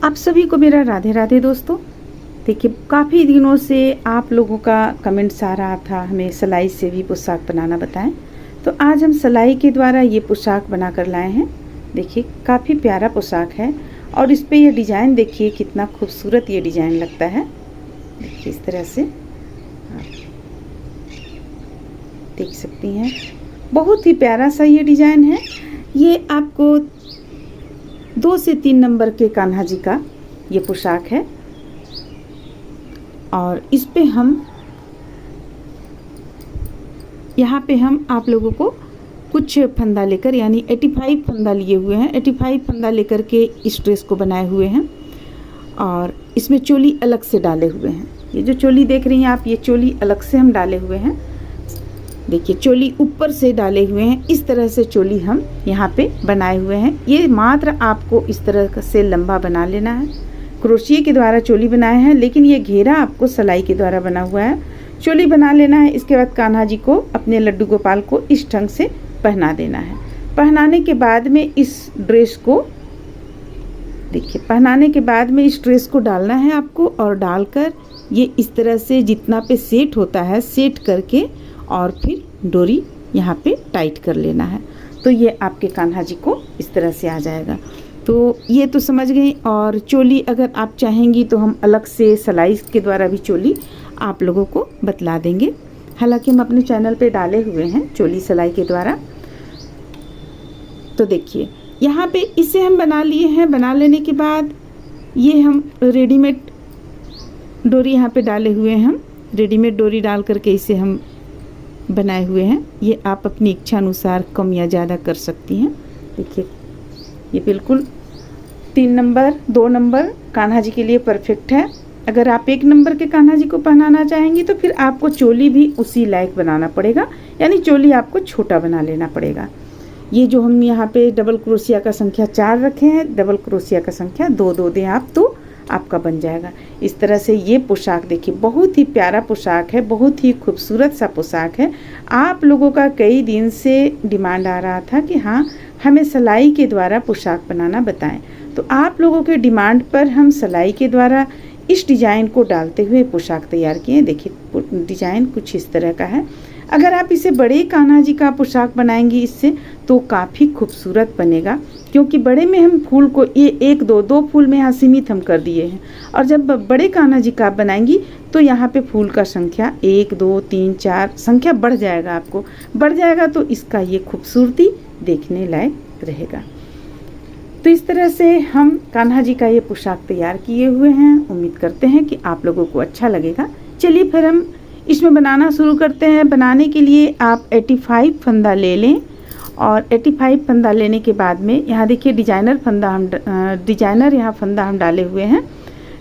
आप सभी को मेरा राधे राधे दोस्तों। देखिए, काफ़ी दिनों से आप लोगों का कमेंट्स आ रहा था हमें सिलाई से भी पोशाक बनाना बताएं, तो आज हम सिलाई के द्वारा ये पोशाक बना कर लाए हैं। देखिए, काफ़ी प्यारा पोशाक है और इस पे ये डिज़ाइन देखिए कितना खूबसूरत ये डिज़ाइन लगता है। देखिए, इस तरह से आप देख सकती हैं, बहुत ही प्यारा सा ये डिज़ाइन है। ये आपको 2 से 3 नंबर के कान्हा जी का ये पोशाक है और इस पे हम यहाँ पे हम आप लोगों को कुछ फंदा लेकर, यानी 85 फंदा लिए हुए हैं। 85 फंदा लेकर के इस ड्रेस को बनाए हुए हैं और इसमें चोली अलग से डाले हुए हैं। ये जो चोली देख रही हैं आप, ये चोली अलग से हम डाले हुए हैं। देखिए, चोली ऊपर से डाले हुए हैं। इस तरह से चोली हम यहाँ पे बनाए हुए हैं। ये मात्र आपको इस तरह से लंबा बना लेना है। क्रोशिया के द्वारा चोली बनाए हैं, लेकिन ये घेरा आपको सिलाई के द्वारा बना हुआ है। चोली बना लेना है। इसके बाद कान्हा जी को, अपने लड्डू गोपाल को इस ढंग से पहना देना है। पहनाने के बाद में इस ड्रेस को, देखिए, पहनाने के बाद में इस ड्रेस को डालना है आपको और डालकर ये इस तरह से जितना पे सेट होता है, सेट करके और फिर डोरी यहाँ पे टाइट कर लेना है। तो ये आपके कान्हा जी को इस तरह से आ जाएगा। तो ये तो समझ गई। और चोली अगर आप चाहेंगी तो हम अलग से सिलाई के द्वारा भी चोली आप लोगों को बतला देंगे। हालांकि हम अपने चैनल पे डाले हुए हैं चोली सिलाई के द्वारा। तो देखिए, यहाँ पे इसे हम बना लिए हैं। बना लेने के बाद ये हम रेडीमेड डोरी यहाँ पे डाले हुए हैं। हम रेडीमेड डोरी डाल करके इसे हम बनाए हुए हैं। ये आप अपनी इच्छा अनुसार कम या ज़्यादा कर सकती हैं। देखिए, ये बिल्कुल 3 नंबर 2 नंबर कान्हा जी के लिए परफेक्ट है। अगर आप 1 नंबर के कान्हा जी को पहनाना चाहेंगी तो फिर आपको चोली भी उसी लायक बनाना पड़ेगा, यानी चोली आपको छोटा बना लेना पड़ेगा। ये जो हम यहाँ पे डबल क्रोशिया का संख्या 4 रखे हैं, डबल क्रोशिया का संख्या 2 दें आप तो आपका बन जाएगा। इस तरह से ये पोशाक देखिए, बहुत ही प्यारा पोशाक है, बहुत ही खूबसूरत सा पोशाक है। आप लोगों का कई दिन से डिमांड आ रहा था कि हाँ, हमें सिलाई के द्वारा पोशाक बनाना बताएं। तो आप लोगों के डिमांड पर हम सिलाई के द्वारा इस डिज़ाइन को डालते हुए पोशाक तैयार किए। देखिए, डिज़ाइन कुछ इस तरह का है। अगर आप इसे बड़े कान्हा जी का पोशाक बनाएंगी इससे तो काफ़ी खूबसूरत बनेगा, क्योंकि बड़े में हम फूल को ये 1-2 फूल में यहाँ सीमित हम कर दिए हैं। और जब बड़े कान्हा जी का आप बनाएंगी तो यहाँ पे फूल का संख्या 1 2 3 4 संख्या बढ़ जाएगा, आपको बढ़ जाएगा, तो इसका ये खूबसूरती देखने लायक रहेगा। तो इस तरह से हम कान्हा जी का ये पोशाक तैयार किए हुए हैं। उम्मीद करते हैं कि आप लोगों को अच्छा लगेगा। चलिए फिर हम इसमें बनाना शुरू करते हैं। बनाने के लिए आप 85 फंदा ले लें और 85 फंदा लेने के बाद में यहाँ देखिए डिजाइनर यहाँ फंदा हम डाले हुए हैं।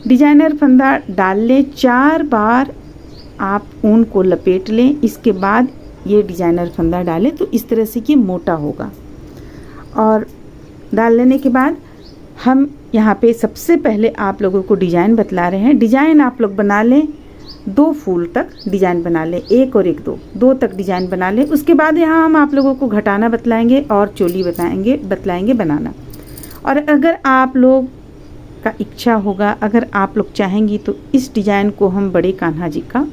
डिजाइनर फंदा डाल लें, 4 बार आप ऊन को लपेट लें। इसके बाद ये डिजाइनर फंदा डालें तो इस तरह से ये मोटा होगा। और डाल लेने के बाद हम यहाँ पे सबसे पहले आप लोगों को डिज़ाइन बतला रहे हैं। डिज़ाइन आप लोग बना लें, 2 फूल तक डिज़ाइन बना लें, 1 और 1 2 तक डिज़ाइन बना लें। उसके बाद यहाँ हम आप लोगों को घटाना बतलाएंगे और चोली बतलाएंगे बनाना। और अगर आप लोग का इच्छा होगा, अगर आप लोग चाहेंगी तो इस डिज़ाइन को हम बड़े कान्हा जी का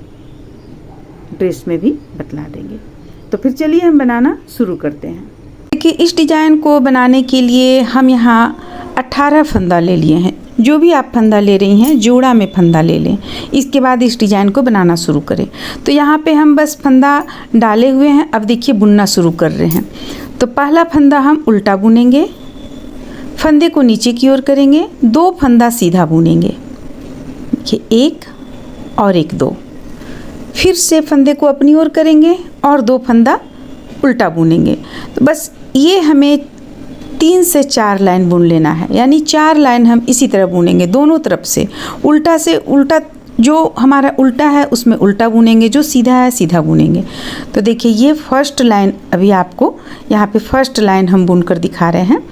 ड्रेस में भी बतला देंगे। तो फिर चलिए हम बनाना शुरू करते हैं। देखिए, इस डिज़ाइन को बनाने के लिए हम यहाँ 18 फंदा ले लिए हैं। जो भी आप फंदा ले रही हैं, जोड़ा में फंदा ले लें। इसके बाद इस डिज़ाइन को बनाना शुरू करें। तो यहाँ पे हम बस फंदा डाले हुए हैं। अब देखिए, बुनना शुरू कर रहे हैं। तो पहला फंदा हम उल्टा बुनेंगे, फंदे को नीचे की ओर करेंगे, 2 फंदा सीधा बुनेंगे। देखिए, 1 और 1 2। फिर से फंदे को अपनी ओर करेंगे और 2 फंदा उल्टा बुनेंगे। तो बस ये हमें 3 से 4 लाइन बुन लेना है, यानी 4 लाइन हम इसी तरह बुनेंगे दोनों तरफ से उल्टा। जो हमारा उल्टा है उसमें उल्टा बुनेंगे, जो सीधा है सीधा बुनेंगे। तो देखिए, ये फर्स्ट लाइन अभी आपको यहाँ पे फर्स्ट लाइन हम बुनकर दिखा रहे हैं।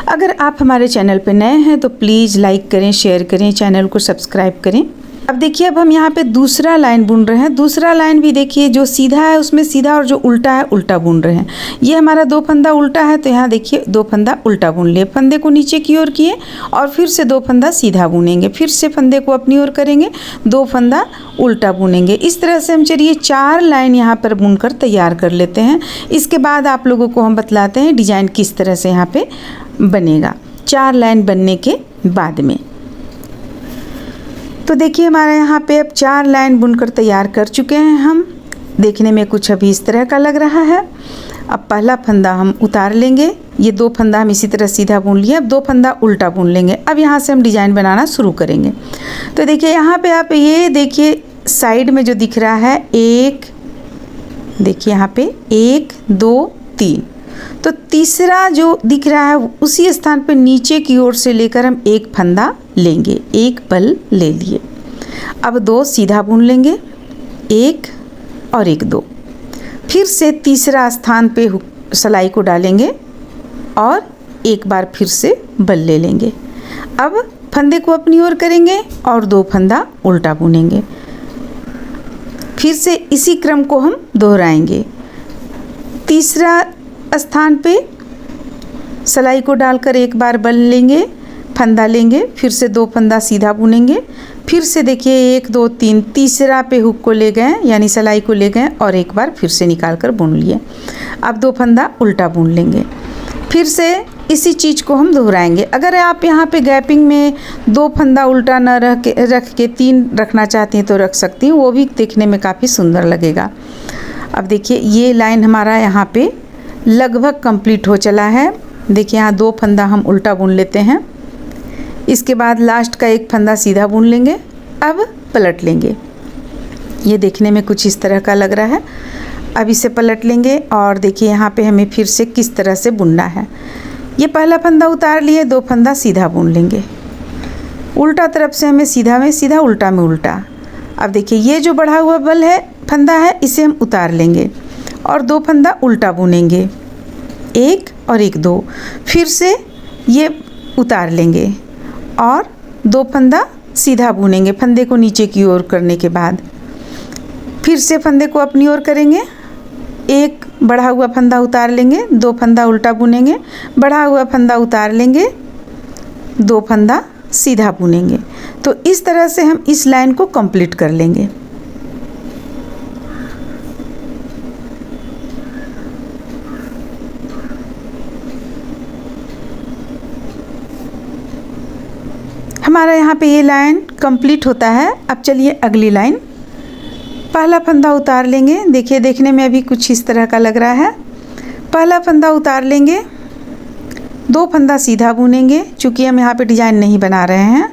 अगर आप हमारे चैनल पे नए हैं तो प्लीज़ लाइक करें, शेयर करें, चैनल को सब्सक्राइब करें। अब देखिए, अब हम यहाँ पे दूसरा लाइन बुन रहे हैं। दूसरा लाइन भी देखिए, जो सीधा है उसमें सीधा और जो उल्टा है उल्टा बुन रहे हैं। ये हमारा 2 फंदा उल्टा है, तो यहाँ देखिए 2 फंदा उल्टा बुन लिए, फंदे को नीचे की ओर किए और फिर से 2 फंदा सीधा बुनेंगे, फिर से फंदे को अपनी ओर करेंगे, 2 फंदा उल्टा बुनेंगे। इस तरह से हम चलिए 4 लाइन यहाँ पर बुनकर तैयार कर लेते हैं। इसके बाद आप लोगों को हम बतलाते हैं डिजाइन किस तरह से यहाँ पे बनेगा 4 लाइन बनने के बाद में। तो देखिए, हमारे यहाँ पे अब 4 लाइन बुनकर तैयार कर चुके हैं हम। देखने में कुछ अभी इस तरह का लग रहा है। अब पहला फंदा हम उतार लेंगे, ये 2 फंदा हम इसी तरह सीधा बुन लिए, अब 2 फंदा उल्टा बुन लेंगे। अब यहाँ से हम डिजाइन बनाना शुरू करेंगे। तो देखिए, यहाँ पे आप ये देखिए साइड में जो दिख रहा है, एक देखिए यहाँ पे 1 2 3, तो तीसरा जो दिख रहा है उसी स्थान पे नीचे की ओर से लेकर हम 1 फंदा लेंगे, 1 बल ले लिए। अब 2 सीधा बुन लेंगे, 1 और 1 2, फिर से तीसरा स्थान पे सिलाई को डालेंगे और एक बार फिर से बल ले लेंगे। अब फंदे को अपनी ओर करेंगे और 2 फंदा उल्टा बुनेंगे, फिर से इसी क्रम को हम दोहराएंगे। तीसरा स्थान पे सिलाई को डालकर एक बार बल लेंगे, फंदा लेंगे, फिर से 2 फंदा सीधा बुनेंगे, फिर से देखिए 1 2 3, तीसरा पे हुक को ले गए यानी सिलाई को ले गए और एक बार फिर से निकाल कर बुन लिए। अब 2 फंदा उल्टा बुन लेंगे, फिर से इसी चीज़ को हम दोहराएंगे। अगर आप यहाँ पे गैपिंग में 2 फंदा उल्टा न रख के 3 रखना चाहती हैं तो रख सकती हैं, वो भी देखने में काफ़ी सुंदर लगेगा। अब देखिए, ये लाइन हमारा यहाँ पे लगभग कंप्लीट हो चला है। देखिए, यहाँ 2 फंदा हम उल्टा बुन लेते हैं, इसके बाद लास्ट का 1 फंदा सीधा बुन लेंगे। अब पलट लेंगे, ये देखने में कुछ इस तरह का लग रहा है। अब इसे पलट लेंगे और देखिए यहाँ पे हमें फिर से किस तरह से बुनना है। ये पहला फंदा उतार लिए, 2 फंदा सीधा बुन लेंगे, उल्टा तरफ से हमें सीधा में सीधा, उल्टा में उल्टा। अब देखिए, ये जो बढ़ा हुआ बल है फंदा है, इसे हम उतार लेंगे और 2 फंदा उल्टा बुनेंगे, 1 और 1 2, फिर से ये उतार लेंगे और 2 फंदा सीधा बुनेंगे फंदे को नीचे की ओर करने के बाद। फिर से फंदे को अपनी ओर करेंगे, 1 बढ़ा हुआ फंदा उतार लेंगे, 2 फंदा उल्टा बुनेंगे, बढ़ा हुआ फंदा उतार लेंगे, 2 फंदा सीधा बुनेंगे। तो इस तरह से हम इस लाइन को कंप्लीट कर लेंगे। हमारा यहाँ पे ये लाइन कंप्लीट होता है। अब चलिए अगली लाइन। पहला फंदा उतार लेंगे, देखिए देखने में अभी कुछ इस तरह का लग रहा है। पहला फंदा उतार लेंगे, 2 फंदा सीधा बुनेंगे, चूँकि हम यहाँ पे डिजाइन नहीं बना रहे हैं,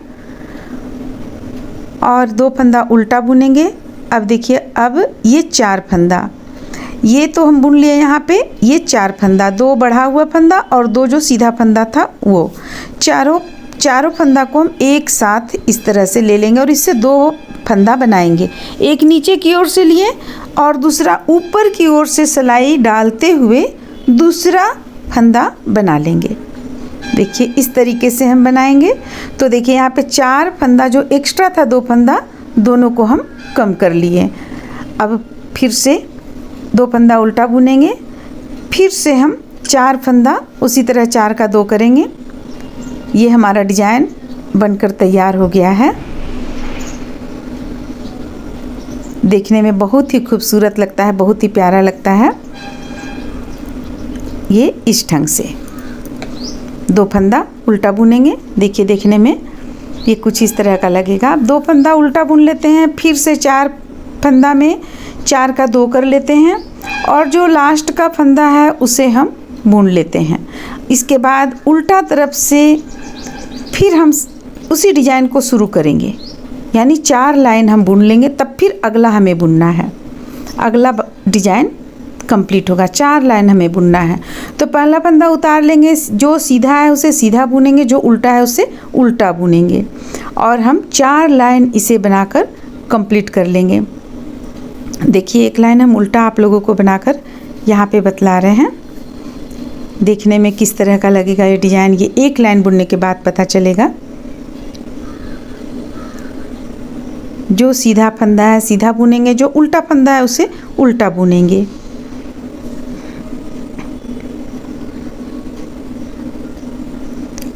और 2 फंदा उल्टा बुनेंगे। अब देखिए, अब ये 4 फंदा, ये तो हम बुन लिए यहाँ पे, ये 4 फंदा, 2 बढ़ा हुआ फंदा और 2 जो सीधा फंदा था वो, चारों फंदा को हम एक साथ इस तरह से ले लेंगे और इससे 2 फंदा बनाएंगे। एक नीचे की ओर से लिए और दूसरा ऊपर की ओर से सिलाई डालते हुए दूसरा फंदा बना लेंगे। देखिए, इस तरीके से हम बनाएंगे। तो देखिए, यहाँ पे 4 फंदा जो एक्स्ट्रा था, 2 फंदा, दोनों को हम कम कर लिए। अब फिर से 2 फंदा उल्टा बुनेंगे, फिर से हम 4 फंदा उसी तरह 4 का 2 करेंगे। ये हमारा डिजाइन बनकर तैयार हो गया है। देखने में बहुत ही खूबसूरत लगता है, बहुत ही प्यारा लगता है। ये इस ढंग से 2 फंदा उल्टा बुनेंगे। देखिए, देखने में ये कुछ इस तरह का लगेगा। अब 2 फंदा उल्टा बुन लेते हैं, फिर से 4 फंदा में 4 का 2 कर लेते हैं और जो लास्ट का फंदा है उसे हम बुन लेते हैं। इसके बाद उल्टा तरफ से फिर हम उसी डिजाइन को शुरू करेंगे, यानी 4 लाइन हम बुन लेंगे, तब फिर अगला हमें बुनना है, अगला डिजाइन कंप्लीट होगा। 4 लाइन हमें बुनना है। तो पहला फंदा उतार लेंगे, जो सीधा है उसे सीधा बुनेंगे, जो उल्टा है उसे उल्टा बुनेंगे और हम 4 लाइन इसे बनाकर कंप्लीट कर लेंगे। देखिए, एक लाइन हम उल्टा आप लोगों को बनाकर यहाँ पे बतला रहे हैं। देखने में किस तरह का लगेगा ये डिज़ाइन, ये एक लाइन बुनने के बाद पता चलेगा। जो सीधा फंदा है सीधा बुनेंगे, जो उल्टा फंदा है उसे उल्टा बुनेंगे।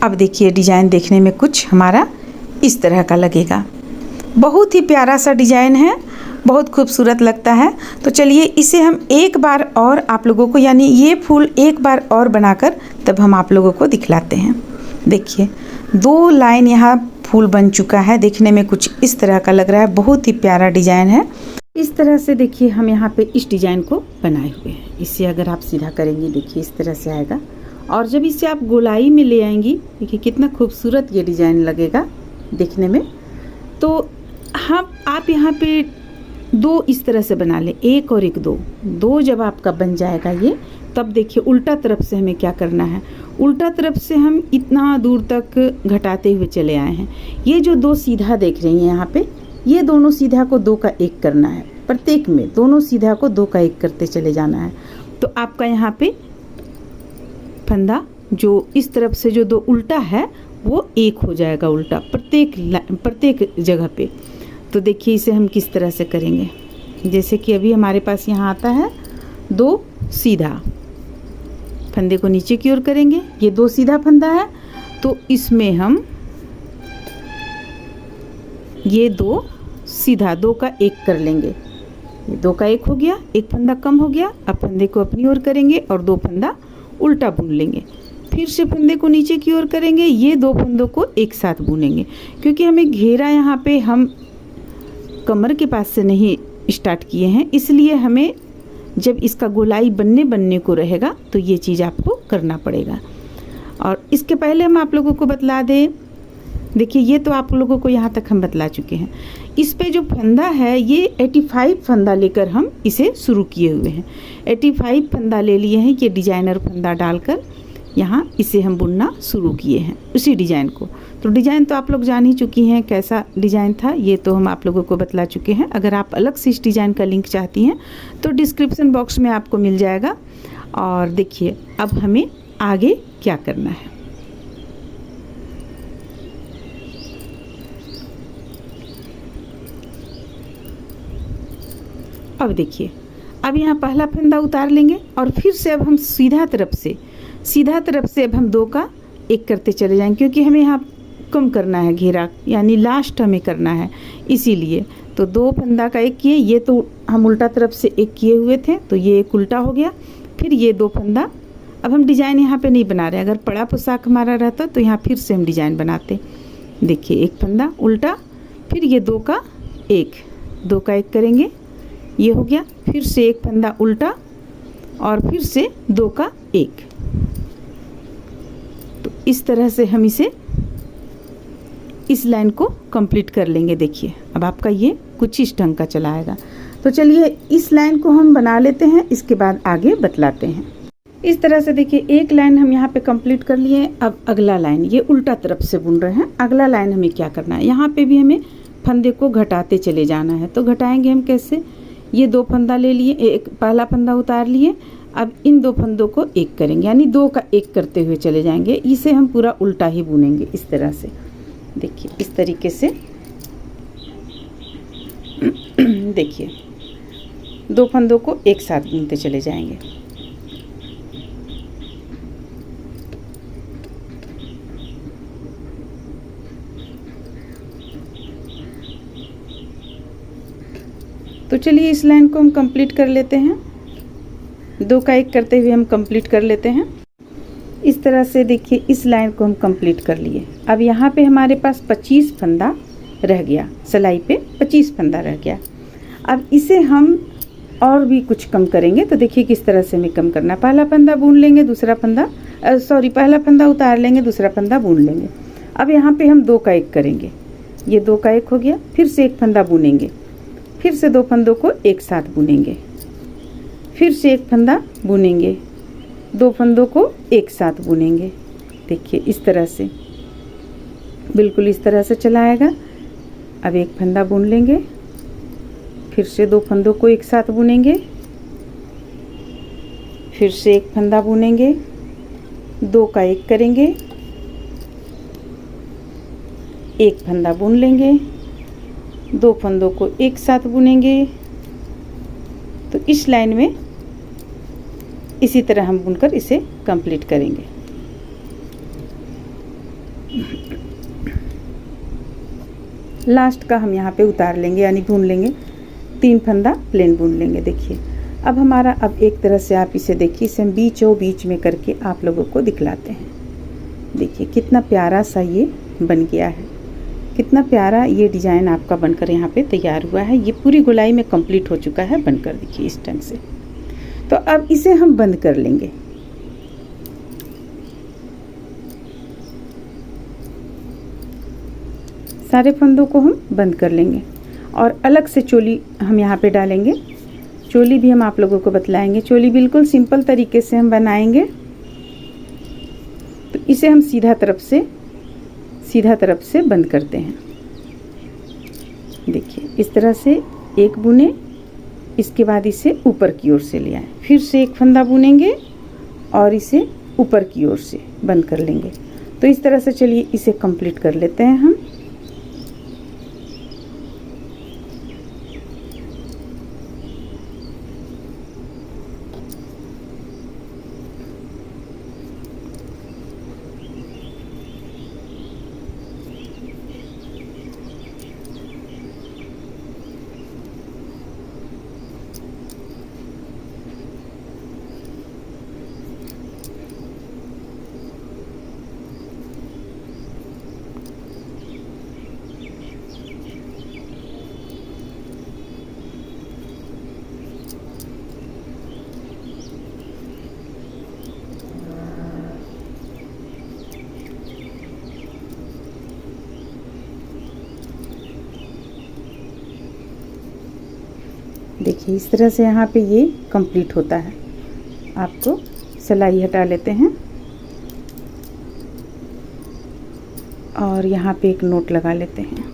अब देखिए डिजाइन देखने में कुछ हमारा इस तरह का लगेगा। बहुत ही प्यारा सा डिजाइन है, बहुत खूबसूरत लगता है। तो चलिए इसे हम एक बार और आप लोगों को, यानी ये फूल एक बार और बनाकर तब हम आप लोगों को दिखलाते हैं। देखिए 2 लाइन यहाँ फूल बन चुका है, देखने में कुछ इस तरह का लग रहा है। बहुत ही प्यारा डिजाइन है। इस तरह से देखिए हम यहाँ पे इस डिजाइन को बनाए हुए हैं। इसे अगर आप सीधा करेंगे देखिए इस तरह से आएगा, और जब इसे आप गोलाई में ले आएंगी देखिए कितना खूबसूरत ये डिजाइन लगेगा देखने में। तो आप यहाँ पे 2 इस तरह से बना लें, 1 और 1 2 जब आपका बन जाएगा ये, तब देखिए उल्टा तरफ से हमें क्या करना है। उल्टा तरफ से हम इतना दूर तक घटाते हुए चले आए हैं। ये जो 2 सीधा देख रही हैं यहाँ पे, ये दोनों सीधा को 2 का 1 करना है। प्रत्येक में दोनों सीधा को 2 का 1 करते चले जाना है। तो आपका यहाँ पे फंदा जो इस तरफ से जो 2 उल्टा है वो 1 हो जाएगा उल्टा प्रत्येक जगह पे। तो देखिए इसे हम किस तरह से करेंगे। जैसे कि अभी हमारे पास यहाँ आता है 2 सीधा, फंदे को नीचे की ओर करेंगे, ये 2 सीधा फंदा है, तो इसमें हम ये 2 सीधा 2 का 1 कर लेंगे। ये 2 का 1 हो गया, एक फंदा कम हो गया। अब फंदे को अपनी ओर करेंगे और 2 फंदा उल्टा बुन लेंगे। फिर से फंदे को नीचे की ओर करेंगे, ये 2 फंदों को एक साथ बुनेंगे। क्योंकि हमें घेरा यहाँ पे हम कमर के पास से नहीं स्टार्ट किए हैं, इसलिए हमें जब इसका गोलाई बनने को रहेगा तो ये चीज़ आपको करना पड़ेगा। और इसके पहले हम आप लोगों को बतला दें, देखिए ये तो आप लोगों को यहाँ तक हम बतला चुके हैं। इस पे जो फंदा है ये 85 फंदा लेकर हम इसे शुरू किए हुए हैं। 85 फंदा ले लिए हैं, ये डिजाइनर फंदा डालकर यहाँ इसे हम बुनना शुरू किए हैं उसी डिज़ाइन को। तो डिज़ाइन तो आप लोग जान ही चुकी हैं कैसा डिज़ाइन था, ये तो हम आप लोगों को बतला चुके हैं। अगर आप अलग से इस डिज़ाइन का लिंक चाहती हैं तो डिस्क्रिप्शन बॉक्स में आपको मिल जाएगा। और देखिए अब हमें आगे क्या करना है। अब देखिए अब यहाँ पहला फंदा उतार लेंगे और फिर से अब हम सीधा तरफ से अब हम 2 का 1 करते चले जाएंगे, क्योंकि हमें यहाँ कम करना है घेरा, यानी लास्ट हमें करना है, इसीलिए। तो 2 फंदा का 1 किए, ये तो हम उल्टा तरफ से 1 किए हुए थे तो ये 1 उल्टा हो गया। फिर ये 2 फंदा, अब हम डिज़ाइन यहाँ पे नहीं बना रहे। अगर पड़ा पोशाक हमारा रहता तो यहाँ फिर से हम डिज़ाइन बनाते। देखिए 1 फंदा उल्टा, फिर ये 2 का 1 करेंगे, ये हो गया। फिर से 1 फंदा उल्टा और फिर से 2 का 1। तो इस तरह से हम इस लाइन को कंप्लीट कर लेंगे। देखिए अब आपका ये कुछ इस ढंग का चला आएगा। तो चलिए इस लाइन को हम बना लेते हैं, इसके बाद आगे बतलाते हैं। इस तरह से देखिए एक लाइन हम यहाँ पे कंप्लीट कर लिए। अब अगला लाइन, ये उल्टा तरफ से बुन रहे हैं। अगला लाइन हमें क्या करना है, यहाँ पे भी हमें फंदे को घटाते चले जाना है। तो घटाएंगे हम कैसे, ये 2 फंदा ले लिए, एक पहला फंदा उतार लिए। अब इन 2 फंदों को 1 करेंगे, यानी 2 का 1 करते हुए चले जाएंगे। इसे हम पूरा उल्टा ही बुनेंगे इस तरह से। देखिए इस तरीके से देखिए 2 फंदों को एक साथ बुनते चले जाएंगे। तो चलिए इस लाइन को हम कंप्लीट कर लेते हैं। 2 का 1 करते हुए हम कंप्लीट कर लेते हैं। इस तरह से देखिए इस लाइन को हम कंप्लीट कर लिए। अब यहाँ पे हमारे पास 25 फंदा रह गया, सिलाई पे 25 फंदा रह गया। अब इसे हम और भी कुछ कम करेंगे। तो देखिए किस तरह से हमें कम करना है। पहला फंदा बुन लेंगे, पहला फंदा उतार लेंगे, दूसरा फंदा बुन लेंगे। अब यहाँ पे हम 2 का 1 करेंगे, ये 2 का 1 हो गया। फिर से 1 फंदा बुनेंगे, फिर से 2 फंदों को एक साथ बुनेंगे, फिर से 1 फंदा बुनेंगे, 2 फंदों को एक साथ बुनेंगे। देखिए इस तरह से, बिल्कुल इस तरह से चला आएगा। अब 1 फंदा बुन लेंगे, फिर से 2 फंदों को एक साथ बुनेंगे, फिर से 1 फंदा बुनेंगे, 2 का 1 करेंगे, 1 फंदा बुन लेंगे, 2 फंदों को एक साथ बुनेंगे। तो इस लाइन में इसी तरह हम बुनकर इसे कंप्लीट करेंगे। लास्ट का हम यहाँ पे उतार लेंगे यानी बुन लेंगे, 3 फंदा प्लेन बुन लेंगे। देखिए अब हमारा, अब एक तरह से आप इसे देखिए, इसे हम बीचों बीच में करके आप लोगों को दिखलाते हैं। देखिए कितना प्यारा सा ये बन गया है, कितना प्यारा ये डिज़ाइन आपका बनकर यहाँ पे तैयार हुआ है। ये पूरी गोलाई में कंप्लीट हो चुका है बनकर, देखिए इस ढंग से। तो अब इसे हम बंद कर लेंगे। सारे फंदों को हम बंद कर लेंगे और अलग से चोली हम यहाँ पे डालेंगे। चोली भी हम आप लोगों को बतलाएंगे। चोली बिल्कुल सिंपल तरीके से हम बनाएंगे। तो इसे हम सीधा तरफ से बंद करते हैं। देखिए इस तरह से एक बुने, इसके बाद इसे ऊपर की ओर से ले आए, फिर से एक फंदा बुनेंगे और इसे ऊपर की ओर से बंद कर लेंगे। तो इस तरह से चलिए इसे कंप्लीट कर लेते हैं हम। देखिए इस तरह से यहाँ पे ये कंप्लीट होता है। आपको सिलाई हटा लेते हैं और यहाँ पे एक नोट लगा लेते हैं।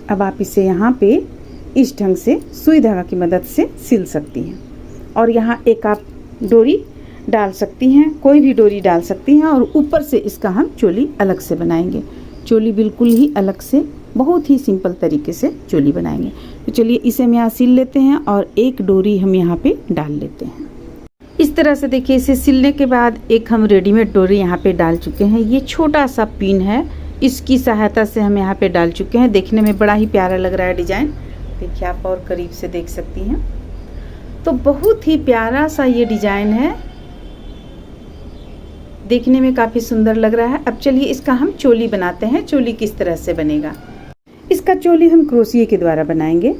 अब आप इसे यहाँ पे इस ढंग से सुई धागा की मदद से सिल सकती हैं और यहाँ एक आप डोरी डाल सकती हैं, कोई भी डोरी डाल सकती हैं और ऊपर से इसका हम चोली अलग से बनाएंगे। चोली बिल्कुल ही अलग से, बहुत ही सिंपल तरीके से चोली बनाएंगे। तो चलिए इसे हम यहाँ सिल लेते हैं और एक डोरी हम यहाँ पे डाल लेते हैं। इस तरह से देखिए इसे सिलने के बाद एक हम रेडीमेड डोरी यहाँ पे डाल चुके हैं। ये छोटा सा पिन है, इसकी सहायता से हम यहाँ पे डाल चुके हैं। देखने में बड़ा ही प्यारा लग रहा है डिजाइन। देखिए आप और करीब से देख सकती हैं। तो बहुत ही प्यारा सा ये डिजाइन है, देखने में काफ़ी सुंदर लग रहा है। अब चलिए इसका हम चोली बनाते हैं। चोली किस तरह से बनेगा, इसका चोली हम क्रोशिये के द्वारा बनाएंगे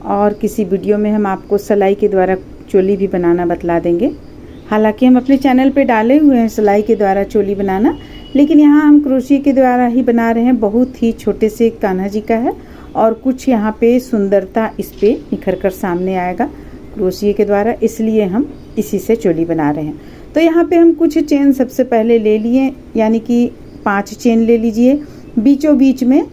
और किसी वीडियो में हम आपको सिलाई के द्वारा चोली भी बनाना बतला देंगे। हालांकि हम अपने चैनल पे डाले हुए हैं सिलाई के द्वारा चोली बनाना, लेकिन यहाँ हम क्रोशिये के द्वारा ही बना रहे हैं। बहुत ही छोटे से कान्हा जी का है और कुछ यहाँ पे सुंदरता इस पे निखर कर सामने आएगा क्रोशिये के द्वारा, इसलिए हम इसी से चोली बना रहे हैं। तो यहाँ पे हम कुछ चेन सबसे पहले ले लिए, यानी कि 5 चेन ले लीजिए। बीचों बीच में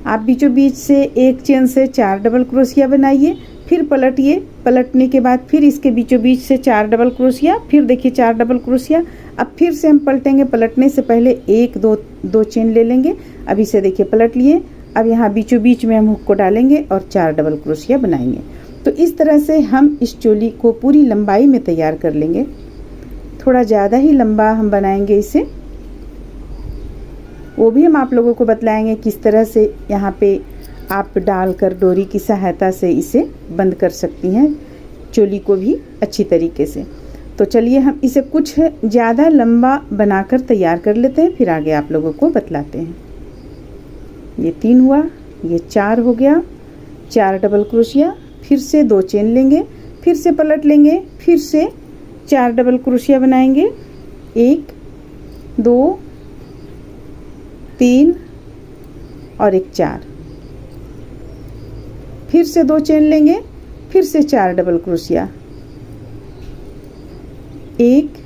आप बीचों बीच से एक चेन से 4 डबल क्रोशिया बनाइए, फिर पलटिए। पलटने के बाद फिर इसके बीचों बीच से 4 डबल क्रोशिया, फिर देखिए 4 डबल क्रोशिया। अब फिर से हम पलटेंगे, पलटने से पहले 1-2 चेन ले लेंगे। अब इसे देखिए पलट लिए। अब यहाँ बीचों बीच में हम हुक को डालेंगे और 4 डबल क्रोशिया बनाएंगे। तो इस तरह से हम इस चोली को पूरी लंबाई में तैयार कर लेंगे। थोड़ा ज़्यादा ही लंबा हम बनाएंगे इसे, वो भी हम आप लोगों को बतलाएंगे किस तरह से यहाँ पे आप डालकर डोरी की सहायता से इसे बंद कर सकती हैं चोली को भी अच्छी तरीके से। तो चलिए हम इसे कुछ ज़्यादा लंबा बनाकर तैयार कर लेते हैं, फिर आगे आप लोगों को बतलाते हैं। ये 3 हुआ, ये 4 हो गया। 4 डबल क्रोशिया, फिर से 2 चेन लेंगे, फिर से पलट लेंगे, फिर से 4 डबल क्रोशिया बनाएंगे। 1 2 3 और एक 4, फिर से 2 चेन लेंगे, फिर से 4 डबल क्रोशिया। 1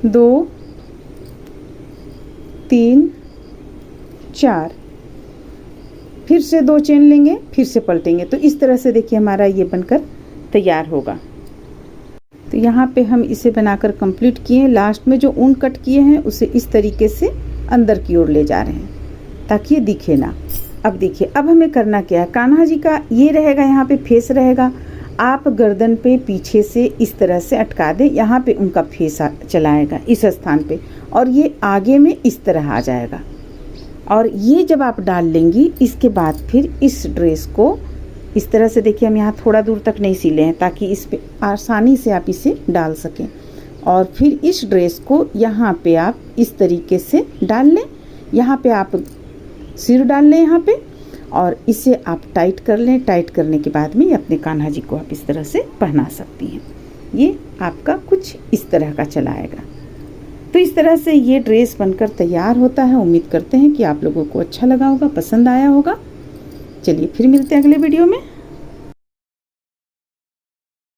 2 3 4, फिर से 2 चेन लेंगे, फिर से पलटेंगे। तो इस तरह से देखिए हमारा ये बनकर तैयार होगा। तो यहाँ पे हम इसे बनाकर कंप्लीट किए। लास्ट में जो ऊन कट किए हैं उसे इस तरीके से अंदर की ओर ले जा रहे हैं ताकि ये दिखे ना। अब देखिए, अब हमें करना क्या है। कान्हा जी का ये रहेगा, यहाँ पे फेस रहेगा। आप गर्दन पे पीछे से इस तरह से अटका दें, यहाँ पे उनका फेस चला आएगा इस स्थान पे, और ये आगे में इस तरह आ जाएगा। और ये जब आप डाल लेंगी, इसके बाद फिर इस ड्रेस को इस तरह से, देखिए हम यहाँ थोड़ा दूर तक नहीं सिले हैं ताकि इस पे आसानी से आप इसे डाल सकें। और फिर इस ड्रेस को यहाँ पे आप इस तरीके से डाल लें। यहाँ पे आप सिर डाल लें यहाँ पे, और इसे आप टाइट कर लें। टाइट करने के बाद में अपने कान्हा जी को आप इस तरह से पहना सकती हैं। ये आपका कुछ इस तरह का चला आएगा। तो इस तरह से ये ड्रेस बनकर तैयार होता है। उम्मीद करते हैं कि आप लोगों को अच्छा लगा होगा, पसंद आया होगा। चलिए फिर मिलते हैं अगले वीडियो में।